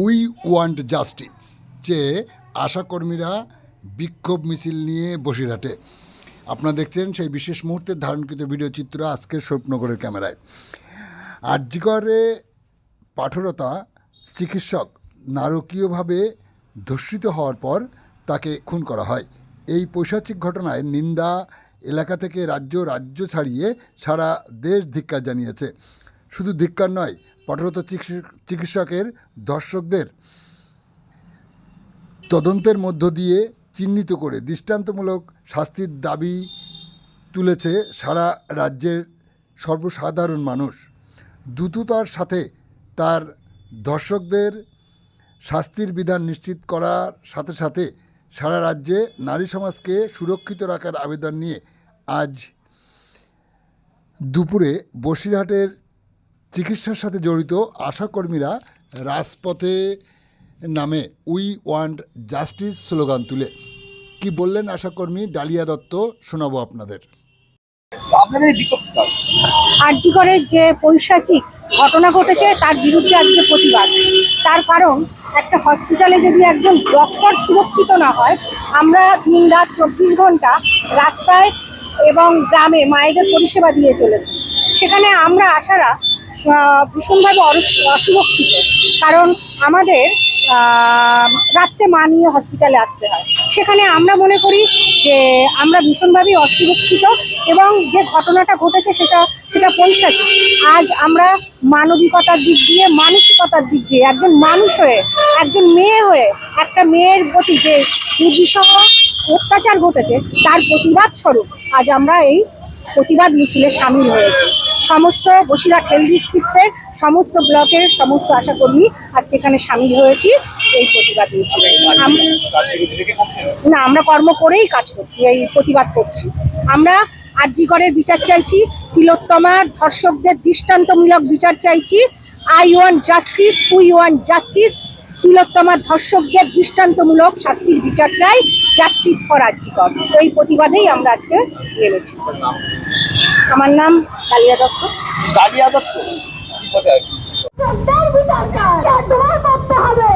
We want justice চেয়ে আশাকর্মীরা বিক্ষোভ মিছিল নিয়ে বসিরহাটে। আপনারা দেখছেন সেই বিশেষ মুহূর্তের ধারণকৃত ভিডিও চিত্র আজকের স্বপ্নগরের ক্যামেরায়। আরজিকরে পাঠরতা চিকিৎসক নারকীয়ভাবে ধর্ষিত হওয়ার পর তাকে খুন করা হয়। এই পৈশাচিক ঘটনায় নিন্দা এলাকা থেকে রাজ্য ছাড়িয়ে সারা দেশ ধিক্কার জানিয়েছে। শুধু ধিক্কার নয়, পাঠরত চিকিৎসকের ধর্ষকদের তদন্তের মধ্য দিয়ে চিহ্নিত করে দৃষ্টান্তমূলক শাস্তির দাবি তুলেছে সারা রাজ্যের সর্বসাধারণ মানুষ। দ্রুততার সাথে তার ধর্ষকদের শাস্তির বিধান নিশ্চিত করার সাথে সাথে সারা রাজ্যে নারী সমাজকে সুরক্ষিত রাখার আবেদন নিয়ে আজ দুপুরে বসিরহাটের চিকিৎসার সাথে জড়িত আশাকর্মীরা রাজপথে নামে উই ওয়ান্ট জাস্টিস স্লোগান তুলে। কি বললেন আশাকর্মী ডালিয়া দত্ত, শোনাবো আপনাদের। আরজিকরের যে পৈশাচিক ঘটনা ঘটেছে তার বিরুদ্ধে আজকে প্রতিবাদ। তার কারণ, একটা হসপিটালে যদি একজন ডক্টর সুরক্ষিত না হয়, আমরা দিন রাত 24 ঘন্টা রাস্তায় এবং গ্রামে মায়েদের পরিষেবা দিয়ে চলেছি। সেখানে আমরা আশারা ভীষণভাবে অসুরক্ষিত, কারণ আমাদের রাত্রে মা নিয়ে হসপিটালে আসতে হয়। সেখানে আমরা মনে করি যে আমরা ভীষণভাবে অসুরক্ষিত এবং যে ঘটনাটা ঘটেছে সেটা পৈশাচিক। আজ আমরা মানবিকতার দিক দিয়ে, মানসিকতার দিক দিয়ে একজন মানুষ হয়ে, একজন মেয়ে হয়ে, একটা মেয়ের প্রতি যে দুর্বিষহ অত্যাচার ঘটেছে তার প্রতিবাদ স্বরূপ আজ আমরা এই প্রতিবাদ মিছিলে সামিল হয়েছে। সমস্ত বসিরহাট হেলথ ডিস্ট্রিক্টের সমস্ত ব্লকের সমস্ত আশাকর্মী আজকে এখানে সামিল হয়েছি এই প্রতিবাদ মিছিলে। না, আমরা কর্ম করেই কাজ করছি, এই প্রতিবাদ করছি। আমরা আরজিকরের বিচার চাইছি, তিলোত্তমার ধর্ষকদের দৃষ্টান্তমূলক বিচার চাইছি। I want justice, we want justice. তিলোত্তমার ধর্ষকদের দৃষ্টান্তমূলক শাস্তির বিচার চাই, জাস্টিস ফর আরজিকর। এই প্রতিবাদেই আমরা আজকে নেমেছি। আমার নাম ডালিয়া দত্ত। ডালিয়া দত্ত তোমার করতে হবে।